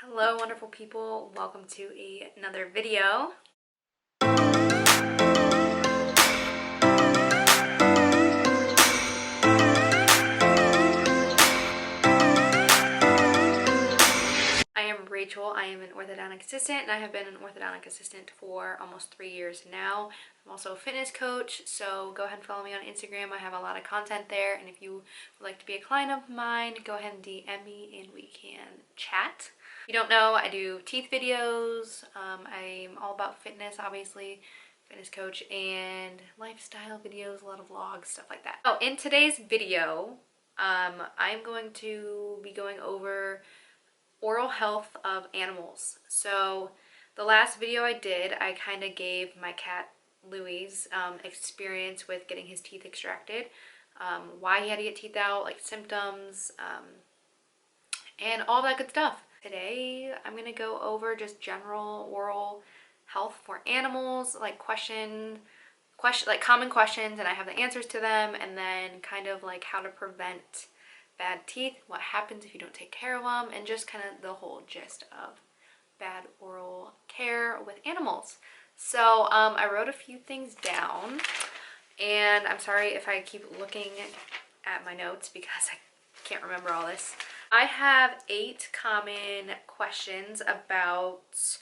Hello wonderful people, welcome to another video. I am Rachel. I am an orthodontic assistant and I have been an orthodontic assistant for almost 3 years now. I'm also a fitness coach, so go ahead and follow me on Instagram. I have a lot of content there, and if you would like to be a client of mine, go ahead and DM me and we can chat. If you don't know, I do teeth videos. I'm all about fitness, obviously, fitness coach, and lifestyle videos, a lot of vlogs, stuff like that. Oh, in today's video, I'm going to be going over oral health of animals. So the last video I did, I kind of gave my cat Louie's experience with getting his teeth extracted, why he had to get teeth out, like symptoms, and all that good stuff. Today I'm gonna go over just general oral health for animals, like common questions, and I have the answers to them, and then kind of like how to prevent bad teeth, what happens if you don't take care of them, and just kind of the whole gist of bad oral care with animals. So I wrote a few things down, and I'm sorry if I keep looking at my notes because I can't remember all this. I have 8 common questions about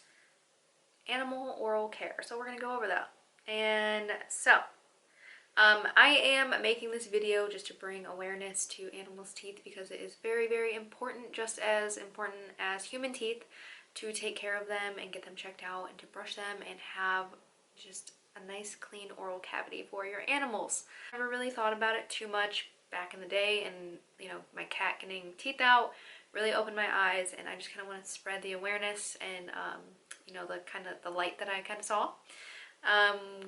animal oral care, so we're gonna go over that. And so I am making this video just to bring awareness to animals' teeth because it is very, very important, just as important as human teeth, to take care of them and get them checked out and to brush them and have just a nice clean oral cavity for your animals. I never really thought about it too much back in the day, and my cat getting teeth out really opened my eyes, and I just kind of want to spread the awareness and the light that I kind of saw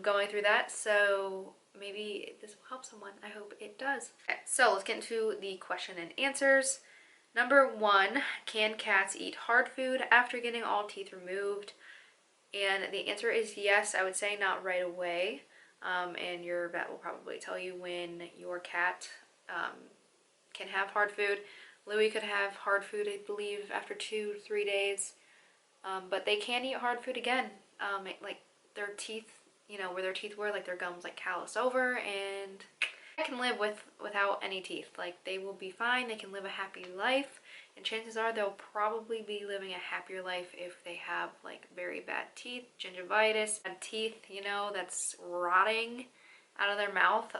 going through that. So maybe this will help someone. I hope it does. Okay, so let's get into the question and answers. Number 1, can cats eat hard food after getting all teeth removed? And the answer is yes. I would say not right away. And your vet will probably tell you when your cat can have hard food. Louie could have hard food, I believe, after 2 to 3 days. But they can eat hard food again. Like their teeth, where their teeth were, like their gums like callus over, and they can live without any teeth. Like they will be fine. They can live a happy life, and chances are they'll probably be living a happier life if they have like very bad teeth, gingivitis, bad teeth, that's rotting out of their mouth.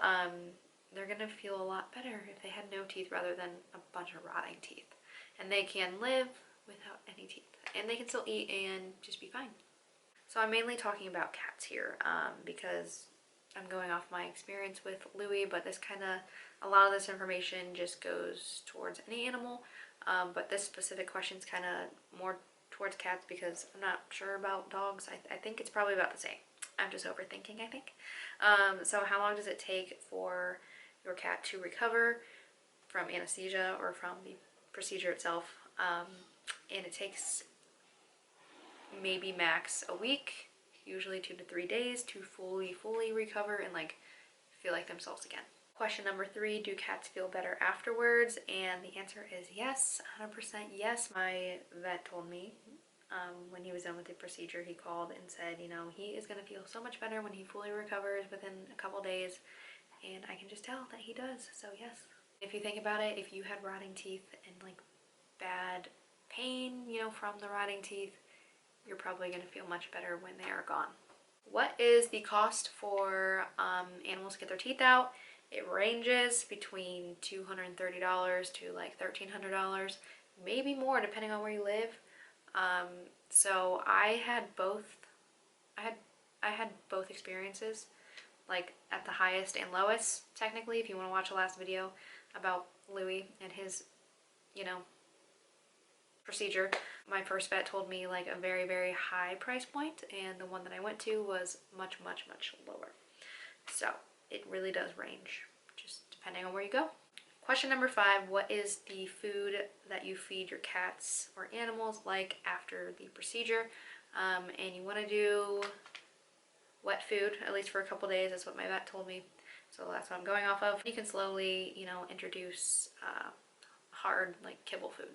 They're gonna feel a lot better if they had no teeth rather than a bunch of rotting teeth. And they can live without any teeth, and they can still eat and just be fine. So I'm mainly talking about cats here because I'm going off my experience with Louie, but a lot of this information just goes towards any animal. But this specific question is kind of more towards cats because I'm not sure about dogs. I think it's probably about the same. I'm just overthinking, I think. So how long does it take for your cat to recover from anesthesia or from the procedure itself? And it takes maybe max a week, usually 2 to 3 days, to fully recover and like feel like themselves again. Question number 3, do cats feel better afterwards? And the answer is yes, 100% yes. My vet told me when he was done with the procedure, he called and said, he is going to feel so much better when he fully recovers within a couple days, and I can just tell that he does. So yes. If you think about it, if you had rotting teeth and like bad pain, from the rotting teeth, you're probably going to feel much better when they are gone. What is the cost for animals to get their teeth out? It ranges between $230 to like $1,300, maybe more depending on where you live. So I had both. I had both experiences, like at the highest and lowest. Technically, if you want to watch the last video about Louie and his, procedure, my first vet told me like a very, very high price point, and the one that I went to was much lower. So it really does range, just depending on where you go. Question number 5, what is the food that you feed your cats or animals like after the procedure? And you want to do wet food, at least for a couple days. That's what my vet told me. So that's what I'm going off of. You can slowly, introduce hard, like kibble food.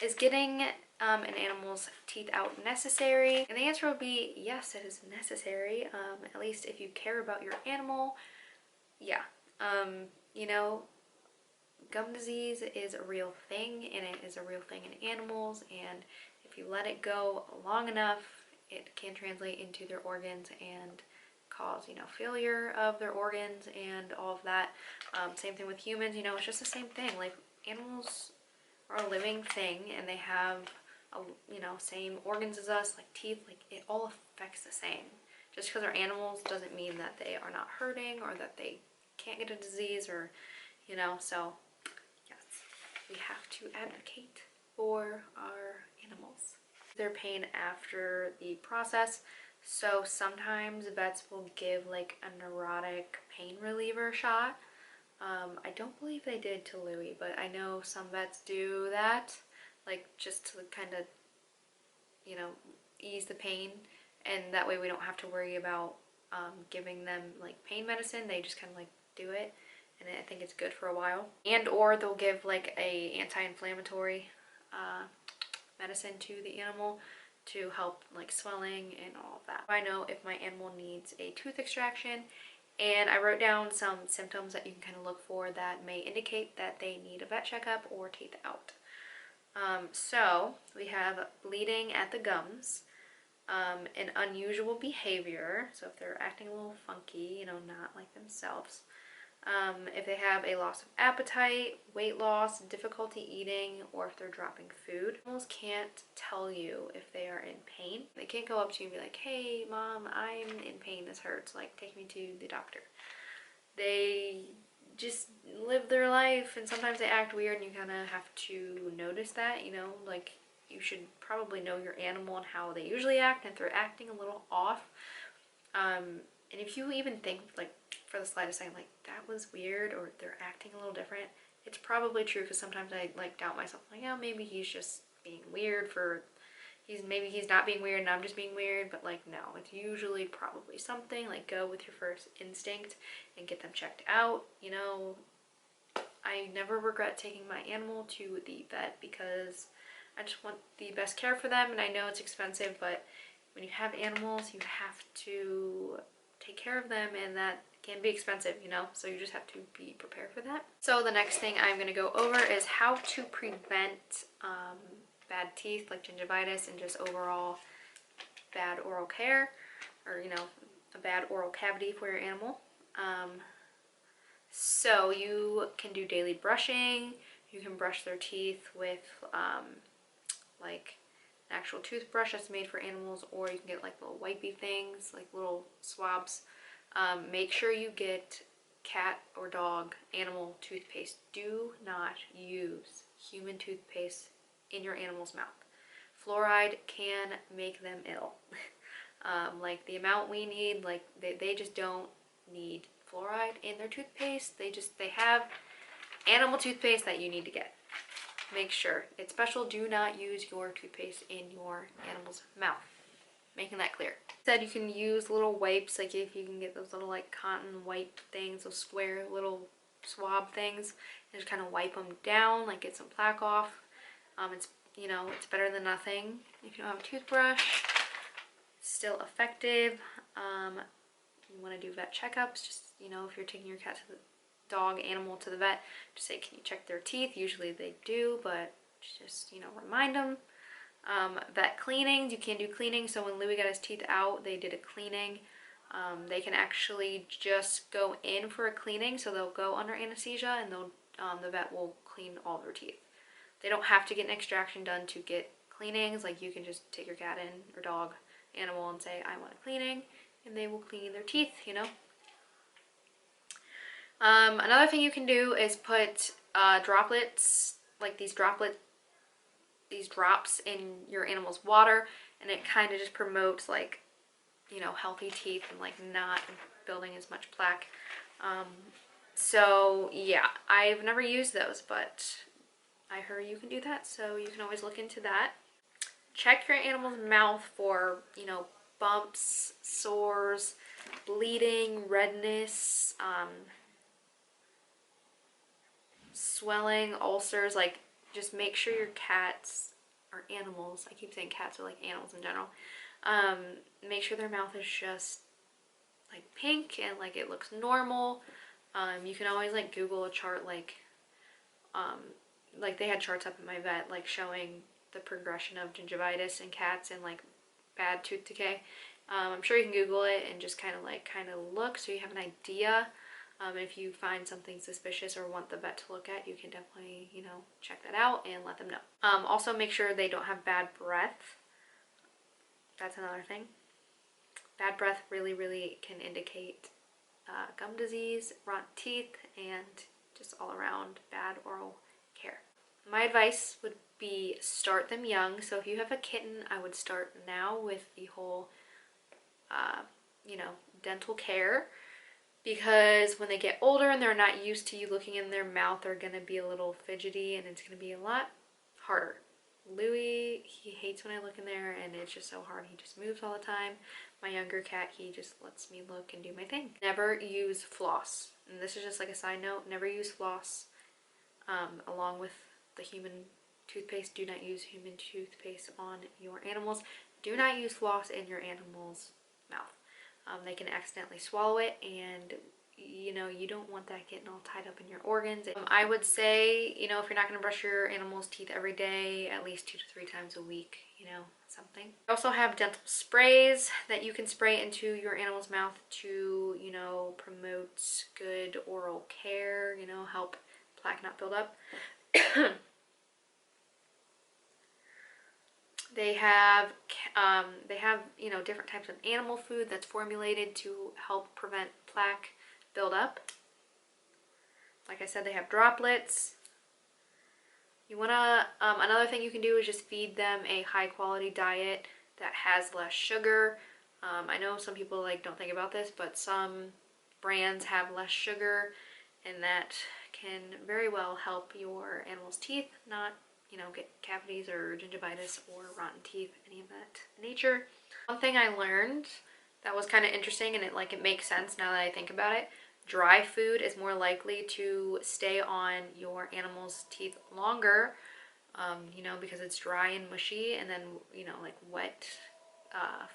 Is getting an animal's teeth out necessary? And the answer would be yes, it is necessary. At least if you care about your animal, yeah. You know, gum disease is a real thing, and it is a real thing in animals, and if you let it go long enough, it can translate into their organs and cause, you know, failure of their organs and all of that. Same thing with humans, you know, it's just the same thing. Like, animals are a living thing, and they have, you know, same organs as us, like teeth, like it all affects the same. Just because they're animals doesn't mean that they are not hurting or that they can't get a disease, or, you know, so yes, we have to advocate for our animals. Their pain after the process. So sometimes vets will give like a neurotic pain reliever shot. I don't believe they did to Louie, but I know some vets do that, like just to kind of, you know, ease the pain, and that way we don't have to worry about giving them like pain medicine. They just kind of like do it, and I think it's good for a while. And or they'll give like a anti-inflammatory medicine to the animal to help like swelling and all of that. I know if my animal needs a tooth extraction, and I wrote down some symptoms that you can kind of look for that may indicate that they need a vet checkup or teeth out. So we have bleeding at the gums, an unusual behavior, so if they're acting a little funky, you know, not like themselves. If they have a loss of appetite, weight loss, difficulty eating, or if they're dropping food. Animals can't tell you if they are in pain. They can't go up to you and be like, hey mom, I'm in pain, this hurts, like take me to the doctor. They just live their life, and sometimes they act weird, and you kind of have to notice that, you know, like you should probably know your animal and how they usually act, and if they're acting a little off. And if you even think like for the slightest second, like that was weird, or they're acting a little different, it's probably true, because sometimes I like doubt myself, like, yeah, maybe he's just being weird for, maybe he's not being weird and I'm just being weird, but like no, it's usually probably something. Like go with your first instinct and get them checked out. You know, I never regret taking my animal to the vet because I just want the best care for them, and I know it's expensive, but when you have animals, you have to take care of them, and that can be expensive, you know, so you just have to be prepared for that. So the next thing I'm going to go over is how to prevent bad teeth like gingivitis and just overall bad oral care, or, you know, a bad oral cavity for your animal. So you can do daily brushing. You can brush their teeth with like an actual toothbrush that's made for animals, or you can get like little wipey things, like little swabs. Make sure you get cat or dog animal toothpaste. Do not use human toothpaste in your animal's mouth. Fluoride can make them ill. Like the amount we need, like they just don't need fluoride in their toothpaste. They have animal toothpaste that you need to get. Make sure it's special. Do not use your toothpaste in your animal's mouth. Making that clear. Said you can use little wipes, like if you can get those little like cotton wipe things, those square little swab things, and just kind of wipe them down, like get some plaque off. It's, you know, it's better than nothing. If you don't have a toothbrush, still effective. You want to do vet checkups, just, you know, if you're taking your cat to the dog, animal to the vet, just say, can you check their teeth? Usually they do, but just, you know, remind them. Vet cleanings, you can do cleaning. So when Louis got his teeth out, they did a cleaning. They can actually just go in for a cleaning, so they'll go under anesthesia, and they'll the vet will clean all their teeth. They don't have to get an extraction done to get cleanings. Like you can just take your cat in, or dog, animal, and say, I want a cleaning, and they will clean their teeth, you know. Another thing you can do is put droplets, like these drops in your animal's water, and it kind of just promotes, like, you know, healthy teeth and like not building as much plaque. So yeah, I've never used those, but I heard you can do that, so you can always look into that. Check your animal's mouth for, you know, bumps, sores, bleeding, redness, swelling, ulcers. Like just make sure your cats or animals, I keep saying cats are like animals in general, make sure their mouth is just like pink and like it looks normal. You can always like Google a chart, like they had charts up at my vet like showing the progression of gingivitis in cats and like bad tooth decay. I'm sure you can Google it and just kind of look so you have an idea. If you find something suspicious or want the vet to look at, you can definitely, you know, check that out and let them know. Also make sure they don't have bad breath. That's another thing. Bad breath really can indicate gum disease, rotten teeth, and just all around bad oral care. My advice would be start them young. So if you have a kitten, I would start now with the whole, you know, dental care, because when they get older and they're not used to you looking in their mouth, they're going to be a little fidgety and it's going to be a lot harder. Louis, he hates when I look in there and it's just so hard. He just moves all the time. My younger cat, he just lets me look and do my thing. Never use floss. And this is just like a side note, never use floss along with the human toothpaste. Do not use human toothpaste on your animals. Do not use floss in your animal's mouth. They can accidentally swallow it, and you know, you don't want that getting all tied up in your organs. I would say, you know, if you're not going to brush your animal's teeth every day, at least 2 to 3 times a week, you know, something. I also have dental sprays that you can spray into your animal's mouth to, you know, promote good oral care, you know, help plaque not build up. They have, you know, different types of animal food that's formulated to help prevent plaque buildup. Like I said, they have droplets. You wanna, another thing you can do is just feed them a high quality diet that has less sugar. I know some people like don't think about this, but some brands have less sugar, and that can very well help your animal's teeth not, you know, get cavities or gingivitis or rotten teeth, any of that nature. One thing I learned that was kind of interesting, and it makes sense now that I think about it. Dry food is more likely to stay on your animal's teeth longer, you know, because it's dry and mushy, and then, you know, like wet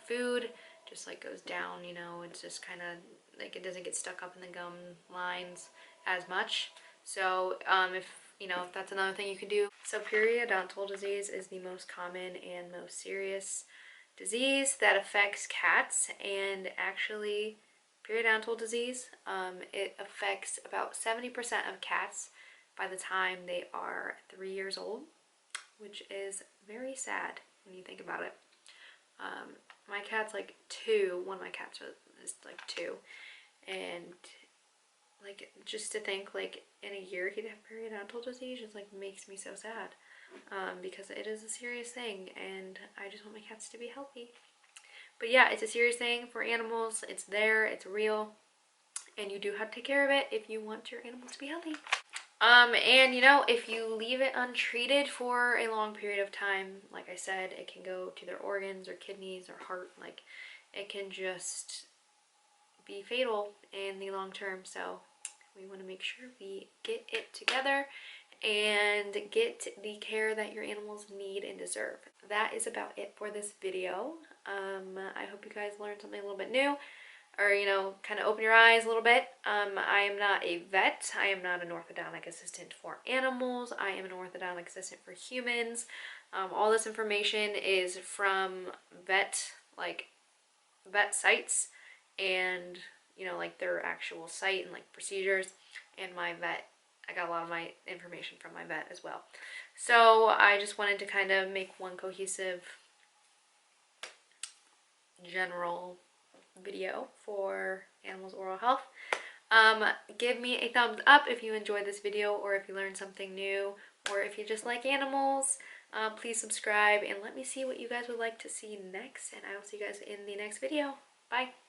food just like goes down, you know, it's just kind of like it doesn't get stuck up in the gum lines as much. So if you know, if that's another thing you can do. So periodontal disease is the most common and most serious disease that affects cats, and actually periodontal disease, it affects about 70% of cats by the time they are 3 years old, which is very sad when you think about it. My cat's like 2, one of my cats is like 2, and like just to think like in a year he'd have periodontal disease just like makes me so sad, because it is a serious thing and I just want my cats to be healthy. But yeah, it's a serious thing for animals. It's there, it's real, and you do have to take care of it if you want your animals to be healthy. And you know, if you leave it untreated for a long period of time, like I said, it can go to their organs or kidneys or heart. Like it can just be fatal in the long term. So we want to make sure we get it together and get the care that your animals need and deserve. That is about it for this video. I hope you guys learned something a little bit new, or, you know, kind of open your eyes a little bit. I am not a vet. I am not an orthodontic assistant for animals. I am an orthodontic assistant for humans. All this information is from vet sites, and, you know, like their actual site and like procedures. And my vet, I got a lot of my information from my vet as well. So I just wanted to kind of make one cohesive general video for animals' oral health. Give me a thumbs up if you enjoyed this video, or if you learned something new, or if you just like animals. Please subscribe and let me see what you guys would like to see next, and I will see you guys in the next video. Bye!